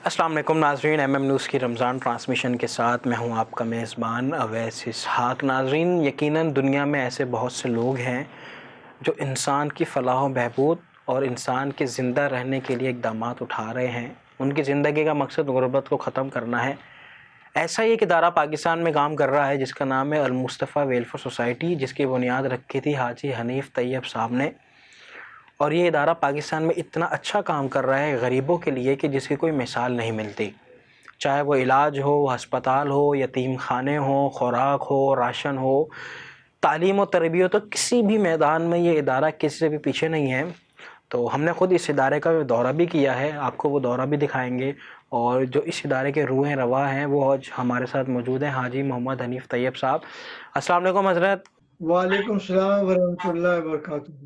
السلام علیکم ناظرین، ایم نیوز کی رمضان ٹرانسمیشن کے ساتھ میں ہوں آپ کا میزبان اویس اسحاق۔ ناظرین، یقیناً دنیا میں ایسے بہت سے لوگ ہیں جو انسان کی فلاح و بہبود اور انسان کے زندہ رہنے کے لیے اقدامات اٹھا رہے ہیں۔ ان کی زندگی کا مقصد غربت کو ختم کرنا ہے۔ ایسا ہی ایک ادارہ پاکستان میں کام کر رہا ہے جس کا نام ہے المصطفیٰ ویلفیئر سوسائٹی، جس کی بنیاد رکھی تھی حاجی حنیف طیب صاحب نے۔ اور یہ ادارہ پاکستان میں اتنا اچھا کام کر رہا ہے غریبوں کے لیے کہ جس کی کوئی مثال نہیں ملتی، چاہے وہ علاج ہو، ہسپتال ہو، یتیم خانے ہو، خوراک ہو، راشن ہو، تعلیم و تربیت ہو، کسی بھی میدان میں یہ ادارہ کسی سے بھی پیچھے نہیں ہے۔ تو ہم نے خود اس ادارے کا دورہ بھی کیا ہے، آپ کو وہ دورہ بھی دکھائیں گے۔ اور جو اس ادارے کے روح رواں ہیں وہ آج ہمارے ساتھ موجود ہیں، حاجی محمد حنیف طیب صاحب۔ السلام علیکم حضرت۔ وعلیکم السلام ورحمۃ اللہ وبرکاتہ۔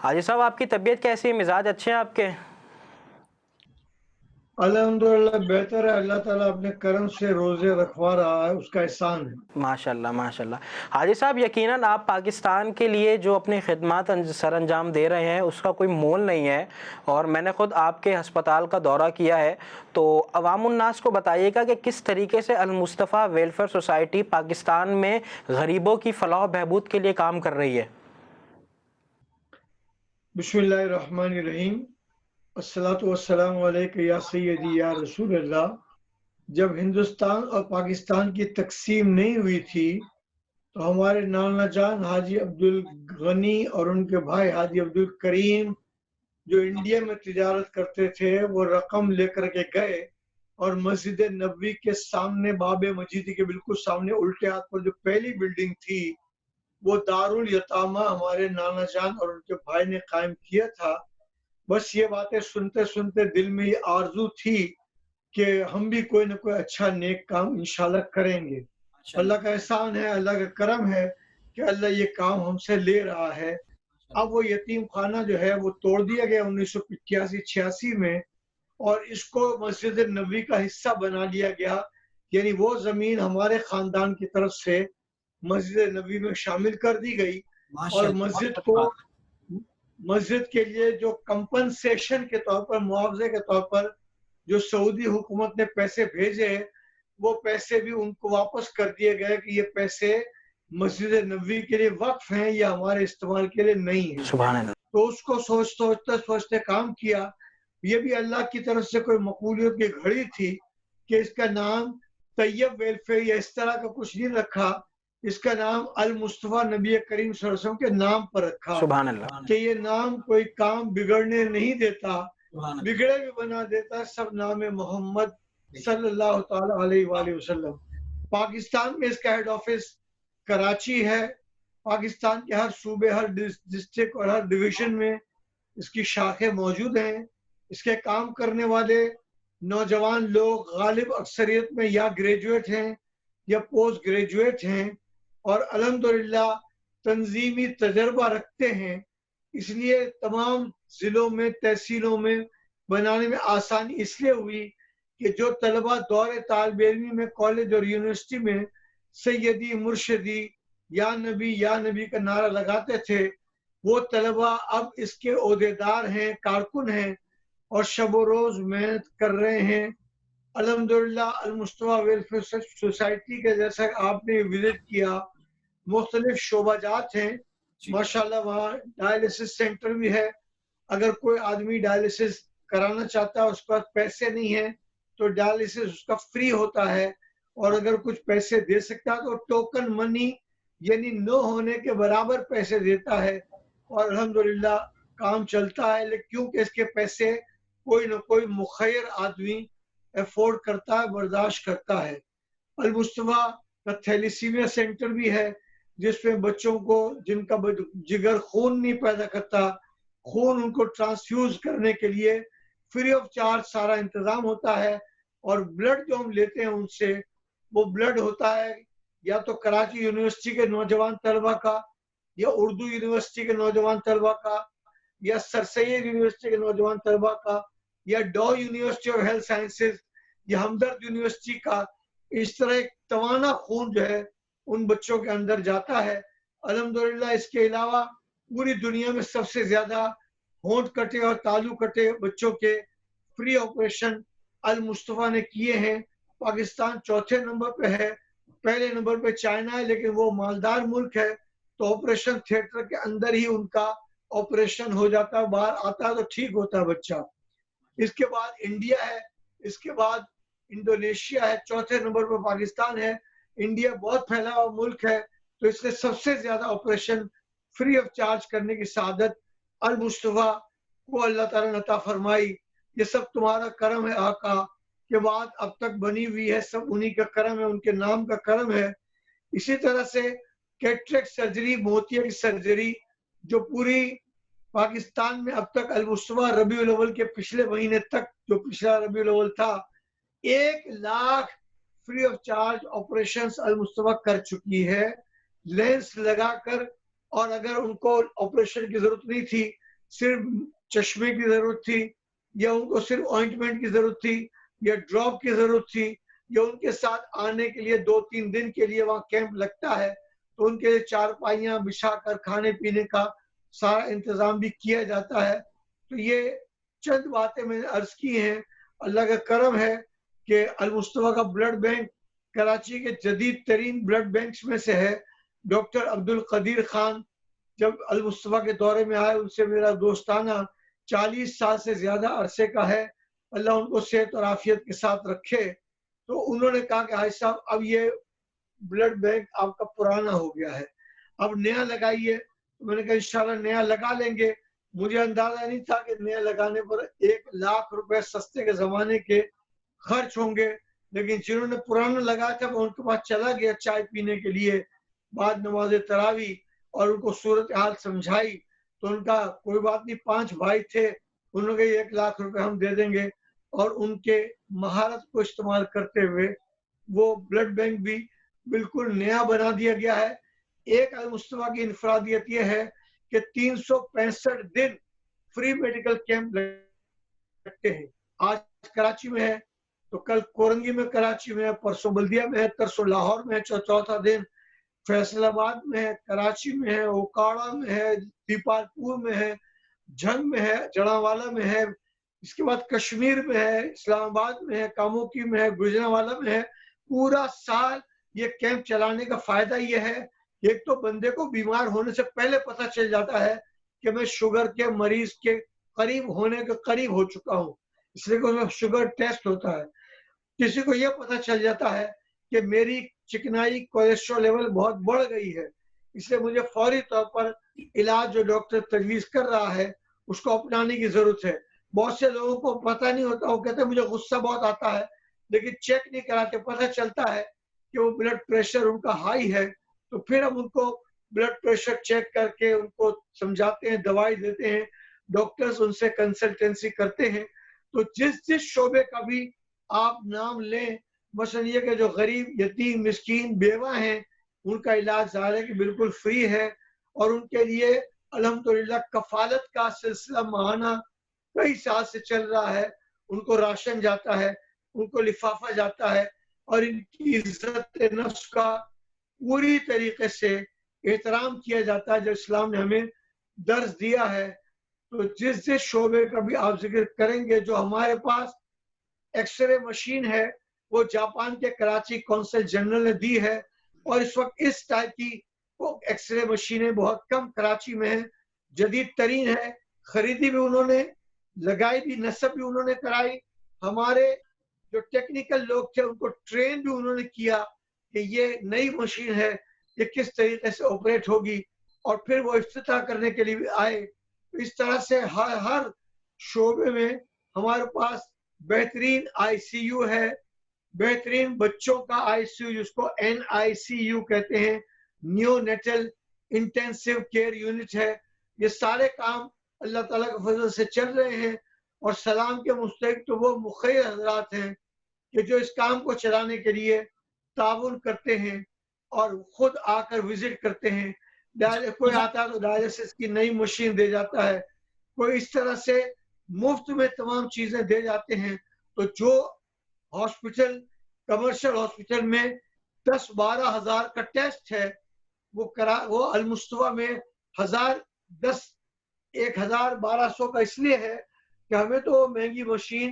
حاجی صاحب، آپ کی طبیعت کیسی ہے؟ مزاج اچھے ہیں آپ کے؟ الحمدللہ بہتر ہے، اللہ تعالیٰ اپنے کرم سے روزے رکھوا رہا ہے، اس کا احسان ہے۔ ماشاءاللہ ماشاءاللہ۔ حاجی صاحب، یقیناً آپ پاکستان کے لیے جو اپنی خدمات سر انجام دے رہے ہیں اس کا کوئی مول نہیں ہے، اور میں نے خود آپ کے ہسپتال کا دورہ کیا ہے۔ تو عوام الناس کو بتائیے گا کہ کس طریقے سے المصطفیٰ ویلفیئر سوسائٹی پاکستان میں غریبوں کی فلاح و بہبود کے لیے کام کر رہی ہے۔ بسم اللہ الرحمن الرحیم، الصلاۃ والسلام علیک یا سیدی یا رسول اللہ۔ جب ہندوستان اور پاکستان کی تقسیم نہیں ہوئی تھی تو ہمارے نانا جان حاجی عبدالغنی اور ان کے بھائی حاجی عبدالکریم جو انڈیا میں تجارت کرتے تھے، وہ رقم لے کر کے گئے اور مسجد نبوی کے سامنے، باب مسجد کے بالکل سامنے الٹے ہاتھ پر جو پہلی بلڈنگ تھی وہ دارالیتامہ ہمارے نانا جان اور ان کے بھائی نے قائم کیا تھا۔ بس یہ باتیں سنتے سنتے دل میں یہ آرزو تھی کہ ہم بھی کوئی نہ کوئی اچھا نیک کام انشاءاللہ کریں گے۔ اللہ کا احسان ہے، اللہ کا کرم ہے کہ اللہ یہ کام ہم سے لے رہا ہے۔ اب وہ یتیم خانہ جو ہے وہ توڑ دیا گیا 1985-86 میں، اور اس کو مسجد نبوی کا حصہ بنا لیا گیا، یعنی وہ زمین ہمارے خاندان کی طرف سے مسجد نبوی میں شامل کر دی گئی، اور مسجد کے لیے جو کمپنسیشن کے طور پر، معاوضے کے طور پر جو سعودی حکومت نے پیسے بھیجے، وہ پیسے بھی ان کو واپس کر دیے گئے کہ یہ پیسے مسجد نبوی کے لیے وقف ہیں، یہ ہمارے استعمال کے لیے نہیں ہیں۔ سبحان اللہ۔ تو اس کو سوچتے کام کیا۔ یہ بھی اللہ کی طرف سے کوئی مقبولیت کی گھڑی تھی کہ اس کا نام طیب ویلفیئر یا اس طرح کا کچھ نہیں رکھا، اس کا نام المصطفیٰ نبی کریم صلی اللہ علیہ وسلم کے نام پر رکھا سبحان اللہ۔ کہ یہ نام کوئی کام بگڑنے نہیں دیتا، بگڑے بھی بنا دیتا۔ سب نام محمد صلی اللہ تعالی علیہ وآلہ وسلم۔ پاکستان میں اس کا ہیڈ آفس کراچی ہے۔ پاکستان کے ہر صوبے، ہر ڈسٹرکٹ اور ہر ڈویژن میں اس کی شاخیں موجود ہیں۔ اس کے کام کرنے والے نوجوان لوگ غالب اکثریت میں یا گریجویٹ ہیں یا پوسٹ گریجویٹ ہیں، اور الحمدللہ تنظیمی تجربہ رکھتے ہیں۔ اس لیے تمام ضلعوں میں، تحصیلوں میں بنانے میں آسانی اس لیے ہوئی کہ جو طلبہ دور طالب علمی میں کالج اور یونیورسٹی میں سیدی مرشدی یا نبی کا نعرہ لگاتے تھے، وہ طلبہ اب اس کے عہدیدار ہیں، کارکن ہیں، اور شب و روز محنت کر رہے ہیں۔ الحمدللہ المصطفیٰ ویلفیئر سوسائٹی کے جیسا آپ نے وزٹ کیا، مختلف شعبہ جات ہیں ماشاءاللہ۔ وہاں ڈائلسس سینٹر بھی ہے، اگر کوئی آدمی ڈائلسس کرانا چاہتا ہے، اس کے پاس پیسے نہیں ہیں تو ڈائلسس اس کا فری ہوتا ہے، اور اگر کچھ پیسے دے سکتا ہے تو ٹوکن منی یعنی نو ہونے کے برابر پیسے دیتا ہے، اور الحمدللہ کام چلتا ہے۔ لیکن کیونکہ اس کے پیسے کوئی نہ کوئی مخیر آدمی افورڈ کرتا ہے، برداشت کرتا ہے۔ المصطفیٰ کا تھیلیسیمیا سینٹر بھی ہے، جس میں بچوں کو جن کا جگر خون نہیں پیدا کرتا، خون ان کو ٹرانسفیوز کرنے کے لیے فری آف چارج سارا انتظام ہوتا ہے۔ اور بلڈ جو ہم لیتے ہیں ان سے، وہ بلڈ ہوتا ہے یا تو کراچی یونیورسٹی کے نوجوان طلبہ کا، یا اردو یونیورسٹی کے نوجوان طلبہ کا، یا سر سید یونیورسٹی کے نوجوان طلبہ کا، یا do university of health sciences, یا ہمدرد یونیورسٹی کا۔ اس طرح ایک توانا خون جو ہے ان بچوں کے اندر جاتا ہے۔ الحمدللہ اس کے علاوہ پوری دنیا میں سب سے زیادہ ہونٹ کٹے اور تالو کٹے بچوں کے فری آپریشن المصطفیٰ نے کیے ہیں. پاکستان چوتھے نمبر پہ ہے, پہلے نمبر پہ چائنا ہے, لیکن وہ مالدار ملک ہے تو آپریشن تھیٹر کے اندر ہی ان کا آپریشن ہو جاتا ہے, باہر آتا ہے تو ٹھیک ہوتا ہے بچہ. اس کے بعد انڈیا ہے, اس کے بعد انڈونیشیا ہے, چوتھے نمبر پہ پاکستان ہے. انڈیا بہت پھیلا ہوا ملک ہے تو اس نے سب سے زیادہ آپریشن فری آف چارج کرنے کی سعادت المصطفیٰ کو اللہ تعالیٰ نے عطا فرمائی. یہ سب تمہارا کرم ہے آقا, کہ بات اب تک بنی ہوئی ہے سب انہی کا کرم ہے, ان کے نام کا کرم ہے. اسی طرح سے کیٹریکٹ سرجری, موتیا کی سرجری, جو پوری پاکستان میں اب تک المصطفیٰ ربیع الاول کے پچھلے مہینے تک, جو پچھلا ربیع الاول تھا, 1 lakh free of charge operations Al-Mustafa کر چکی ہے لینس لگا کر. اور اگر ان کو آپریشن کی ضرورت نہیں تھی, صرف چشمے کی ضرورت تھی, یا ان کو صرف آئنٹمنٹ کی ضرورت تھی, یا ڈراپ کی ضرورت تھی, یا ان کے ساتھ آنے کے لیے 2-3 دن کے لیے وہاں کیمپ لگتا ہے تو ان کے لیے چارپائیاں بچھا کر کھانے پینے کا سارا انتظام بھی کیا جاتا ہے. تو یہ چند باتیں میں نے عرض کی ہیں. اللہ کا کرم ہے کہ المصطفیٰ کا بلڈ بینک کراچی کے جدید ترین بلڈ بینکس میں سے ہے. ڈاکٹر عبد القدیر خان جب المصطفیٰ کے دورے میں آئے, ان سے میرا دوستانہ 40 سال سے زیادہ عرصے کا ہے, اللہ ان کو صحت اور عافیت کے ساتھ رکھے. تو انہوں نے کہا کہ حاج صاحب اب یہ بلڈ بینک آپ کا پرانا ہو گیا ہے, اب نیا لگائیے. میں نے کہا انشاءاللہ نیا لگا لیں گے. مجھے اندازہ نہیں تھا کہ نیا لگانے پر 1 لاکھ روپے سستے کے زمانے کے خرچ ہوں گے, لیکن جنہوں نے پرانا لگایا تھا ان کے پاس چلا گیا چائے پینے کے لیے بعد نماز تراویح, اور ان کو صورتحال سمجھائی تو ان کا کوئی بات نہیں, 5 بھائی تھے, انہوں نے 1 لاکھ روپے ہم دے دیں گے. اور ان کے مہارت کو استعمال کرتے ہوئے وہ بلڈ بینک بھی بالکل نیا بنا دیا گیا ہے. ایک المصطفیٰ کی انفرادیت یہ ہے کہ 365 دن فری میڈیکل کیمپ لگتے ہیں. آج کراچی میں ہے تو کل کورنگی میں کراچی میں ہے, پرسوں بلدیہ میں ہے, ترسوں لاہور میں ہے, چوتھا دن فیصل آباد میں ہے, کراچی میں ہے, اوکاڑا میں ہے, دیپال پور میں ہے, جھنگ میں ہے, جڑاوالا میں ہے, اس کے بعد کشمیر میں ہے, اسلام آباد میں ہے, کاموکی میں ہے, گجرانوالا میں ہے. پورا سال یہ کیمپ چلانے کا فائدہ یہ ہے, ایک تو بندے کو بیمار ہونے سے پہلے پتہ چل جاتا ہے کہ میں شوگر کے مریض کے قریب ہونے کے قریب ہو چکا ہوں, اس لیے کہ اس میں شوگر ٹیسٹ ہوتا ہے. کسی کو یہ پتہ چل جاتا ہے کہ میری چکنائی کولیسٹرول لیول بہت بڑھ گئی ہے, اس لیے مجھے فوری طور پر علاج جو ڈاکٹر تجویز کر رہا ہے اس کو اپنانے کی ضرورت ہے. بہت سے لوگوں کو پتہ نہیں ہوتا, وہ کہتے ہیں مجھے غصہ بہت آتا ہے, لیکن چیک نہیں کراتے, پتہ چلتا ہے کہ وہ بلڈ پریشر ان کا ہائی ہے, تو پھر ہم ان کو بلڈ پریشر چیک کر کے ان کو سمجھاتے ہیں, دوائی دیتے ہیں, ڈاکٹرز ان سے کنسلٹنسی کرتے ہیں. تو جس شعبے کا بھی آپ نام لیں, مثلا یہ کہ جو غریب یتیم مسکین بیوہ ہیں ان کا علاج ظاہر ہے کہ بالکل فری ہے, اور ان کے لیے الحمدللہ کفالت کا سلسلہ ماہانہ کئی سال سے چل رہا ہے. ان کو راشن جاتا ہے, ان کو لفافہ جاتا ہے, اور ان کی عزت نفس کا پوری طریقے سے احترام کیا جاتا ہے جو اسلام نے ہمیں درس دیا ہے. تو جس شعبے کا بھی آپ ذکر کریں گے, جو ہمارے پاس ایکس رے مشین ہے وہ جاپان کے کراچی کونسل جنرل نے دی ہے, اور اس وقت اس ٹائپ کی ایکس رے مشینیں بہت کم کراچی میں ہیں, جدید ترین ہے, خریدی بھی انہوں نے, لگائی بھی, نصب بھی انہوں نے کرائی. ہمارے جو ٹیکنیکل لوگ تھے ان کو ٹرین بھی انہوں نے کیا کہ یہ نئی مشین ہے, یہ کس طریقے سے آپریٹ ہوگی, اور پھر وہ افتتاح کرنے کے لیے بھی آئے. اس طرح سے ہر شعبے میں ہمارے پاس بہترین آئی سی یو ہے, بہترین بچوں کا آئی سی یو جس کو NICU کہتے ہیں, نیو نیٹل انٹینسیو کیئر یونٹ ہے. یہ سارے کام اللہ تعالیٰ کے فضل سے چل رہے ہیں, اور سلام کے مستحق تو وہ مخیر حضرات ہیں کہ جو اس کام کو چلانے کے لیے تعاون کرتے ہیں اور خود آ کر وزٹ کرتے ہیں. کوئی آتا ہے تو ڈائلیسس کی نئی مشین دے جاتا ہے, کوئی اس طرح سے مفت میں تمام چیزیں دے جاتے ہیں. تو جو ہاسپٹل کمرشل ہاسپٹل میں 10-12 ہزار کا ٹیسٹ ہے وہ المصطفیٰ میں 1,1200 کا اس لیے ہے کہ ہمیں تو مہنگی مشین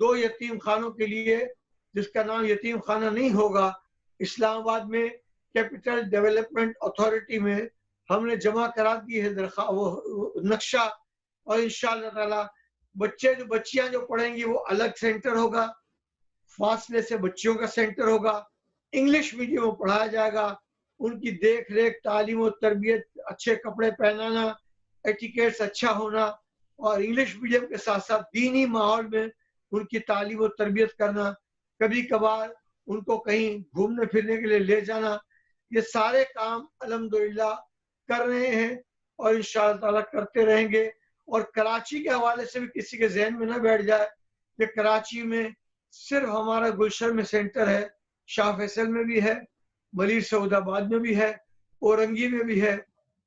2 یتیم خانوں کے لیے جس کا نام یتیم خانہ نہیں ہوگا، اسلام آباد میں کیپٹل ڈیولپمنٹ اتھارٹی میں ہم نے جمع کرا دی ہے وہ نقشہ، اور انشاءاللہ تعالی بچیاں جو پڑھیں گی وہ الگ سینٹر ہوگا، فاصلے سے بچیوں کا سینٹر ہوگا، انگلش میڈیم میں پڑھایا جائے گا، ان کی دیکھ ریکھ، تعلیم و تربیت، اچھے کپڑے پہنانا، ایٹیکیٹس اچھا ہونا، اور انگلش میڈیم کے ساتھ ساتھ دینی ماحول میں ان کی تعلیم و تربیت کرنا، کبھی کبھار ان کو کہیں گھومنے پھرنے کے لیے لے جانا، یہ سارے کام الحمدللہ کر رہے ہیں اور انشاءاللہ تعالیٰ کرتے رہیں گے۔ اور کراچی کے حوالے سے بھی کسی کے ذہن میں نہ بیٹھ جائے کہ کراچی میں صرف ہمارا گلشن میں سینٹر ہے، شاہ فیصل میں بھی ہے، ملیر سعود آباد میں بھی ہے، اورنگی میں بھی ہے،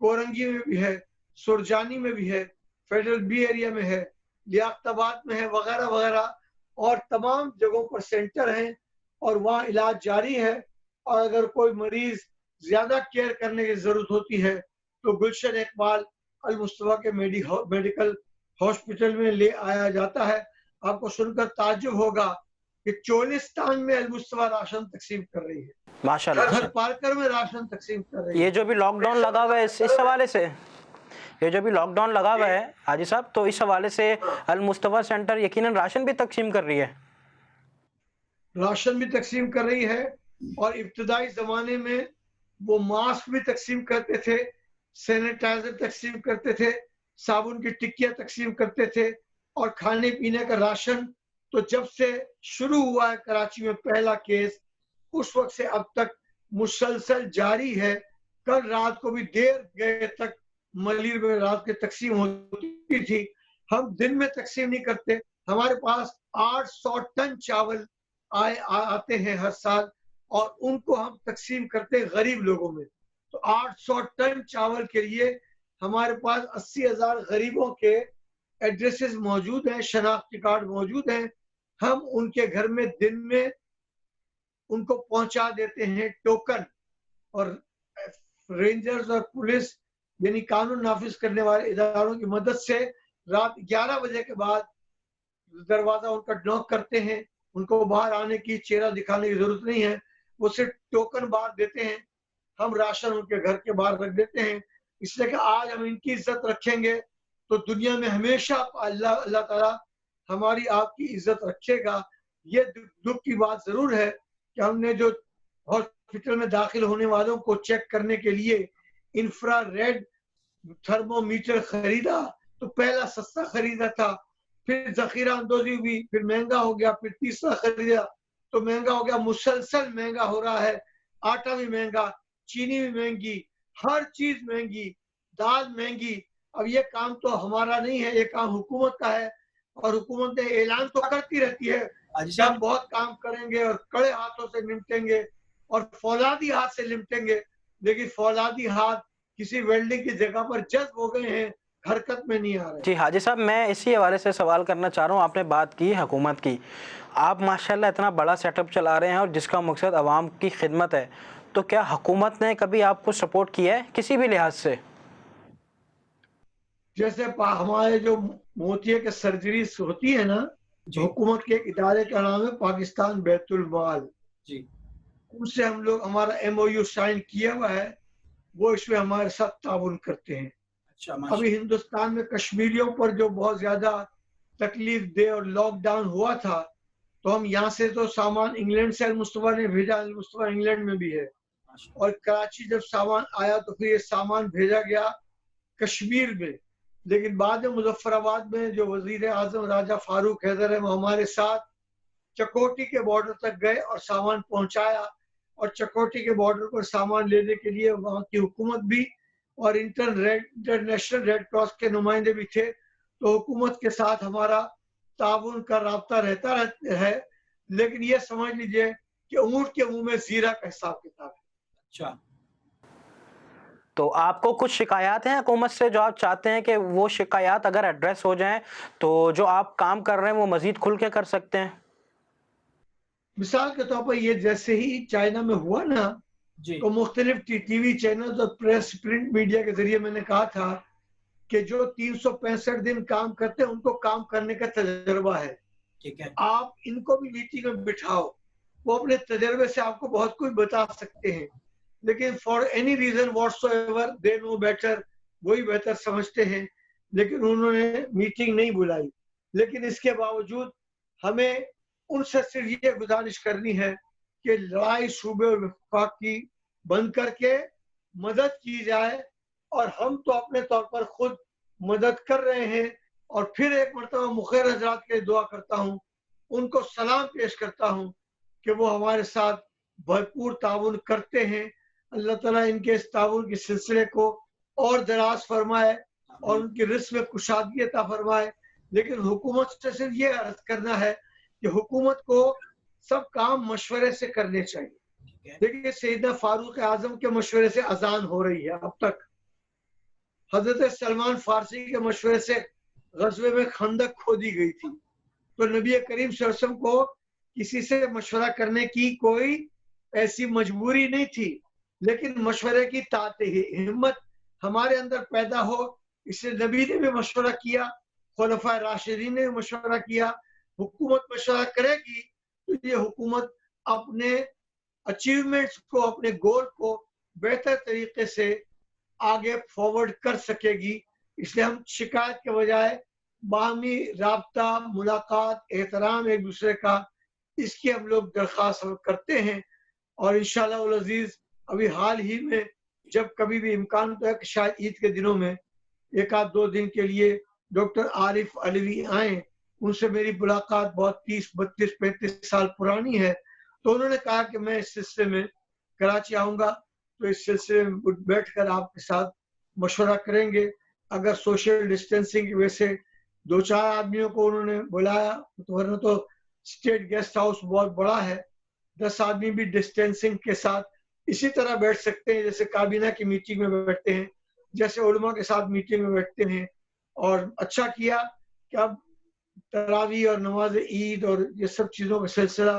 کورنگی میں بھی ہے، سرجانی میں بھی ہے، فیڈرل بی ایریا میں ہے، لیاقت آباد میں ہے، وغیرہ وغیرہ، اور تمام جگہوں پر سینٹر ہیں اور وہاں علاج جاری ہے۔ اور اگر کوئی مریض زیادہ کیئر کرنے کی ضرورت ہوتی ہے تو گلشن اقبال المصطفیٰ کے میڈیکل ہاسپٹل میں لے آیا جاتا ہے۔ آپ کو سن کر تعجب ہوگا کہ چولستان میں المصطفیٰ راشن تقسیم کر رہی ہے، ماشاءاللہ۔ گھر پارکر میں راشن تقسیم کر رہی ہے۔ یہ جو بھی لاک ڈاؤن لگا ہوا ہے اس حوالے سے، یہ جو بھی لاک ڈاؤن لگا ہوا ہے حاجی صاحب، تو اس حوالے سے المصطفیٰ سینٹر یقیناً راشن بھی تقسیم کر رہی ہے، راشن بھی تقسیم کر رہی ہے، اور ابتدائی زمانے میں وہ ماسک بھی تقسیم کرتے تھے، سینیٹائزر تقسیم کرتے تھے، صابن کی ٹکیاں تقسیم کرتے تھے، اور کھانے پینے کا راشن تو جب سے شروع ہوا ہے کراچی میں پہلا کیس، اس وقت سے اب تک مسلسل جاری ہے۔ کل رات کو بھی دیر گئے تک ملیر میں رات کے تقسیم ہوتی تھی، ہم دن میں تقسیم نہیں کرتے۔ ہمارے پاس 800 ٹن چاول آتے ہیں ہر سال، اور ان کو ہم تقسیم کرتے ہیں غریب لوگوں میں۔ تو 800 ٹن چاول کے لیے ہمارے پاس 80,000 غریبوں کے ایڈریسز موجود ہیں، شناختی کارڈ موجود ہیں، ہم ان کے گھر میں دن میں ان کو پہنچا دیتے ہیں ٹوکن، اور رینجرز اور پولیس یعنی قانون نافذ کرنے والے اداروں کی مدد سے رات 11 بجے کے بعد دروازہ ان کا نوک کرتے ہیں، ان کو باہر آنے کی، چہرہ دکھانے کی ضرورت نہیں ہے، وہ صرف ٹوکن باہر دیتے ہیں، ہم راشن ان کے گھر کے باہر رکھ دیتے ہیں۔ اس لیے کہ آج ہم ان کی عزت رکھیں گے تو دنیا میں ہمیشہ اللہ تعالیٰ ہماری آپ کی عزت رکھے گا۔ یہ دکھ کی بات ضرور ہے کہ ہم نے جو ہاسپٹل میں داخل ہونے والوں کو چیک کرنے کے لیے انفرا ریڈ تھرمو میٹر خریدا تو پہلا سستا خریدا تھا، پھر ذخیرہ اندوزی ہوئی، پھر مہنگا ہو گیا، پھر تیسرا خریدا تو مہنگا ہو گیا، مسلسل مہنگا ہو رہا ہے، آٹا بھی مہنگا، چینی بھی مہنگی، ہر چیز مہنگی، دال مہنگی۔ اب یہ کام تو ہمارا نہیں ہے، یہ کام حکومت کا ہے، اور حکومت نے اعلان تو کرتی رہتی ہے کہ ہم بہت کام کریں گے اور کڑے ہاتھوں سے نمٹیں گے اور فولادی ہاتھ سے نمٹیں گے، لیکن فولادی ہاتھ کسی ویلڈنگ کی جگہ پر جذب ہو گئے ہیں، حرکت میں نہیں آ رہے۔ جی حاجی صاحب، میں اسی حوالے سے سوال کرنا چاہ رہا ہوں۔ آپ نے بات کی حکومت کی، آپ ماشاءاللہ اتنا بڑا سیٹ اپ چلا رہے ہیں اور جس کا مقصد عوام کی خدمت ہے، تو کیا حکومت نے کبھی آپ کو سپورٹ کیا ہے کسی بھی لحاظ سے؟ جیسے ہمارے جو موتیے کے سرجریز ہوتی ہے نا، حکومت کے ادارے کا نام ہے پاکستان بیت المال، جی، ان سے ہم لوگ ہمارا MOU سائن کیا ہوا ہے، وہ اس میں ہمارے ساتھ تعاون کرتے ہیں۔ ابھی ہندوستان میں کشمیریوں پر جو بہت زیادہ تکلیف دہ اور لاک ڈاؤن ہوا تھا، تو ہم یہاں سے تو سامان انگلینڈ سے المصطفیٰ نے بھیجا، المصطفیٰ انگلینڈ میں بھی ہے، اور کراچی جب سامان آیا تو پھر یہ سامان بھیجا گیا کشمیر میں، لیکن بعد میں مظفر آباد میں جو وزیر اعظم راجہ فاروق حیدر ہے وہ ہمارے ساتھ چکوٹی کے بارڈر تک گئے اور سامان پہنچایا، اور چکوٹی کے بارڈر پر سامان لینے کے لیے وہاں کی حکومت بھی اور انٹرنیشنل ریڈ کراس کے نمائندے بھی تھے، تو حکومت کے ساتھ ہمارا تعاون کا رابطہ رہتا ہے، لیکن یہ سمجھ لیجئے کہ اونٹ کے منہ میں زیرہ کا حساب کتاب ہے۔ اچھا، تو آپ کو کچھ شکایات ہیں حکومت سے جو آپ چاہتے ہیں کہ وہ شکایات اگر ایڈریس ہو جائیں تو جو آپ کام کر رہے ہیں وہ مزید کھل کے کر سکتے ہیں؟ مثال کے طور پر یہ جیسے ہی چائنا میں ہوا نا، تو مختلف ٹی وی چینلز اور پریس پرنٹ میڈیا کے ذریعے میں نے کہا تھا کہ جو 365 دن کام کرتے ہیں ان کو کام کرنے کا تجربہ ہے، ٹھیک ہے آپ ان کو بھی میٹنگ میں بٹھاؤ, وہ اپنے تجربے سے آپ کو بہت کچھ بتا سکتے ہیں, لیکن for any reason whatsoever they know better, وہی بہتر سمجھتے ہیں, لیکن انہوں نے میٹنگ نہیں بلائی. لیکن اس کے باوجود ہمیں ان سے صرف یہ گزارش کرنی ہے کہ لڑائی صوبے اور وفاق کی بند کر کے مدد کی جائے, اور ہم تو اپنے طور پر خود مدد کر رہے ہیں. اور پھر ایک مرتبہ مخیر حضرات کے دعا کرتا ہوں, ان کو سلام پیش کرتا ہوں کہ وہ ہمارے ساتھ بھرپور تعاون کرتے ہیں. اللہ تعالیٰ ان کے اس تعاون کے سلسلے کو اور دراز فرمائے اور ان کی رزق میں کشادگی عطا فرمائے. لیکن حکومت سے صرف یہ عرض کرنا ہے کہ حکومت کو سب کام مشورے سے کرنے چاہیے. دیکھیے سیدنا فاروق اعظم کے مشورے سے اذان ہو رہی ہے اب تک, حضرت سلمان فارسی کے مشورے سے غزوے میں خندق کھودی گئی تھی. تو نبی کریم صلی اللہ علیہ وسلم کو کسی سے مشورہ کرنے کی کوئی ایسی مجبوری نہیں تھی, لیکن مشورے کی ہمت ہمارے اندر پیدا ہو, اس لیے نبی نے بھی مشورہ کیا, خلفائے راشدین نے مشورہ کیا. حکومت مشورہ کرے گی تو یہ حکومت اپنے اچیومنٹس کو, اپنے گول کو بہتر طریقے سے آگے فارورڈ کر سکے گی. اس لیے ہم شکایت کے بجائے باہمی رابطہ, ملاقات, احترام ایک دوسرے کا, اس کی ہم لوگ درخواست کرتے ہیں. اور انشاءاللہ العزیز ابھی حال ہی میں جب کبھی بھی امکان تو ہے کہ شاید عید کے دنوں میں ایک آدھ دو دن کے لیے ڈاکٹر عارف علوی آئیں, ان سے میری ملاقات بہت 30, 32, 35 سال پرانی ہے. تو انہوں نے کہا کہ میں اس سلسلے میں کراچی آؤں گا, تو اس سلسلے میں بیٹھ کر آپ کے ساتھ مشورہ کریں گے. اگر سوشل ڈسٹینسنگ کی وجہ سے 2-4 آدمیوں کو انہوں نے بلایا, تو ورنہ تو اسٹیٹ گیسٹ ہاؤس بہت بڑا ہے, 10 آدمی بھی ڈسٹینسنگ کے ساتھ اسی طرح بیٹھ سکتے ہیں جیسے کابینہ کی میٹنگ میں بیٹھتے ہیں, جیسے علماء کے ساتھ میٹنگ میں بیٹھتے ہیں. اور اچھا کیا کہ اب تراویح اور نماز عید اور یہ سب چیزوں کا سلسلہ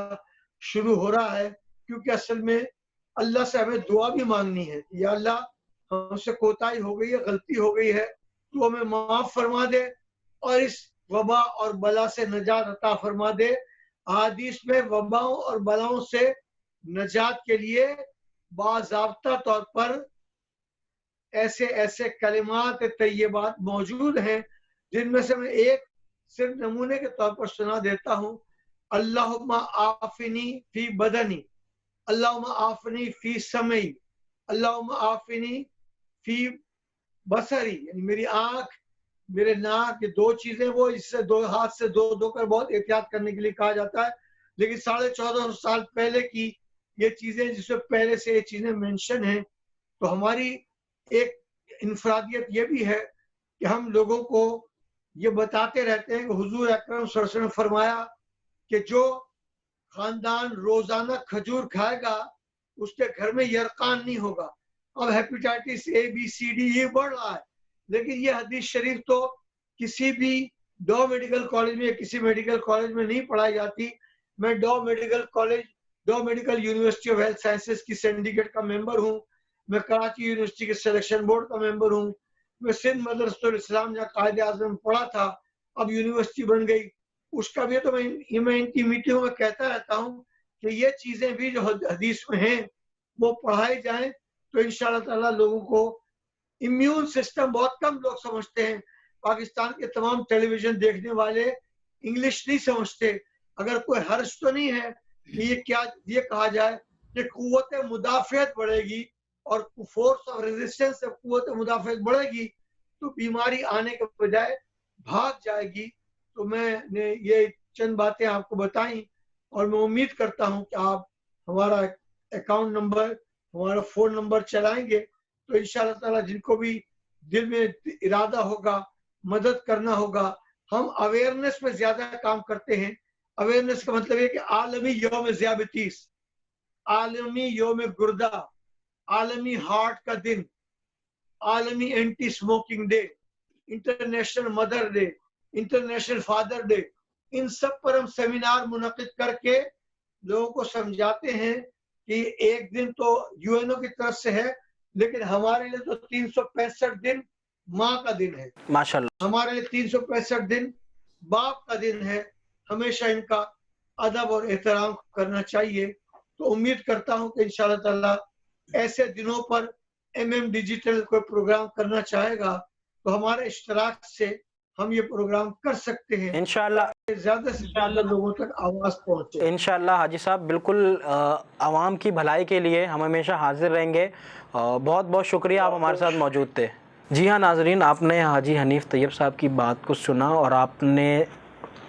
شروع ہو رہا ہے, کیونکہ اصل میں اللہ سے ہمیں دعا بھی مانگنی ہے. یا اللہ ہم سے کوتاہی ہو گئی ہے, غلطی ہو گئی ہے, تو ہمیں معاف فرما دے اور اس وبا اور بلا سے نجات عطا فرما دے. حدیث میں وباؤں اور بلاؤں سے نجات کے لیے باضابطہ طور پر ایسے کلمات طیبات موجود ہیں, جن میں سے میں ایک صرف نمونے کے طور پر سنا دیتا ہوں. اللہم آفنی فی بدنی, اللہم آفنی فی سمعی, اللہم آفنی فی بصری, یعنی میری آنکھ, میرے ناک, یہ 2 چیزیں وہ اس سے 2 ہاتھ سے دو کر بہت احتیاط کرنے کے لیے کہا جاتا ہے. لیکن 1450 سال پہلے کی یہ چیزیں, جس میں پہلے سے یہ چیزیں مینشن ہیں. تو ہماری ایک انفرادیت یہ بھی ہے کہ ہم لوگوں کو یہ بتاتے رہتے ہیں کہ حضور اکرم صلی اللہ علیہ وسلم نے فرمایا کہ جو خاندان روزانہ کھجور کھائے گا اس کے گھر میں یرقان نہیں ہوگا. اب ہیپیٹائٹس اے بی سی ڈی یہ بڑھ رہا ہے, لیکن یہ حدیث شریف تو کسی بھی ڈو میڈیکل کالج میں یا کسی میڈیکل کالج میں نہیں پڑھائی جاتی. میں do medical university of health sciences کی سینڈیکیٹ کا ممبر ہوں, میں کراچی یونیورسٹی کے سلیکشن بورڈ کا ممبر ہوں, میں سندھ مدرسۃ الاسلام جہاں قائد اعظم پڑھا تھا اب یونیورسٹی بن گئی, اس کا بھی. تو میں ان کی میٹنگوں میں کہتا رہتا ہوں کہ یہ چیزیں بھی جو حدیث میں ہیں وہ پڑھائی جائیں, تو انشاءاللہ تعالیٰ لوگوں کو امیون سسٹم بہت کم لوگ سمجھتے ہیں. پاکستان کے تمام ٹیلی ویژن دیکھنے والے انگلش نہیں سمجھتے. اگر کوئی حرج تو نہیں ہے کہ یہ کہا جائے کہ قوت مدافعت بڑھے گی, اور فورس آف ریزسٹنس سے قوت مدافعت بڑھے گی تو بیماری آنے کے بجائے بھاگ جائے گی. تو میں نے یہ چند باتیں آپ کو بتائیں, اور میں امید کرتا ہوں کہ آپ ہمارا اکاؤنٹ نمبر, ہمارا فون نمبر چلائیں گے, تو انشاءاللہ تعالیٰ جن کو بھی دل میں ارادہ ہوگا مدد کرنا ہوگا. ہم اویئرنیس میں زیادہ کام کرتے ہیں. اویئرنیس کا مطلب ہے کہ عالمی یوم ذیابیطس, عالمی یوم گردہ, عالمی ہارٹ کا دن, عالمی anti smoking day, international mother day, international father day, ان سب پر ہم سیمینار منعقد کر کے لوگوں کو سمجھاتے ہیں کہ ایک دن تو یو این او کی طرف سے ہے, لیکن ہمارے لیے تو 365 دن ماں کا دن ہے, ماشاء اللہ. ہمارے لیے 365 دن باپ کا دن ہے, ہمیشہ ان کا ادب اور احترام کرنا چاہیے. تو امید کرتا ہوں کہ انشاءاللہ تعالیٰ ایسے دنوں پر MM ڈیجیٹل کوئی پروگرام کرنا چاہے گا تو ہمارے اشتراک سے ہم یہ پروگرام کر سکتے ہیں. انشاءاللہ زیادہ سے زیادہ لوگوں تک آواز پہنچے. انشاءاللہ حاجی صاحب بالکل عوام کی بھلائی کے لیے ہم ہمیشہ حاضر رہیں گے. بہت بہت شکریہ آپ ہمارے ساتھ موجود تھے. جی ہاں ناظرین، آپ نے حاجی حنیف طیب صاحب کی بات کو سنا اور آپ نے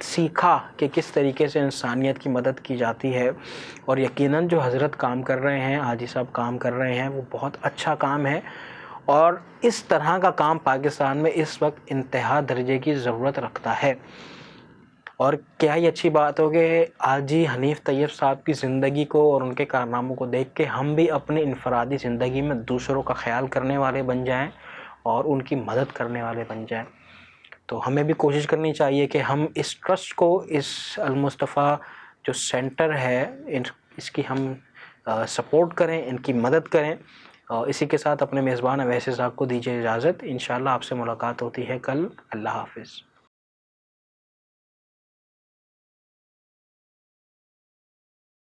سیکھا کہ کس طریقے سے انسانیت کی مدد کی جاتی ہے، اور یقیناً جو حضرت کام کر رہے ہیں، حاجی صاحب کام کر رہے ہیں، وہ بہت اچھا کام ہے. اور اس طرح کا کام پاکستان میں اس وقت انتہا درجے کی ضرورت رکھتا ہے. اور کیا ہی اچھی بات ہو کہ حاجی حنیف طیب صاحب کی زندگی کو اور ان کے کارناموں کو دیکھ کے ہم بھی اپنے انفرادی زندگی میں دوسروں کا خیال کرنے والے بن جائیں اور ان کی مدد کرنے والے بن جائیں. تو ہمیں بھی کوشش کرنی چاہیے کہ ہم اس ٹرسٹ کو، اس المصطفیٰ جو سینٹر ہے، اس کی ہم سپورٹ کریں، ان کی مدد کریں. اسی کے ساتھ اپنے میزبان اویس اسحاق کو دیجیے اجازت. انشاءاللہ آپ سے ملاقات ہوتی ہے کل. اللہ حافظ.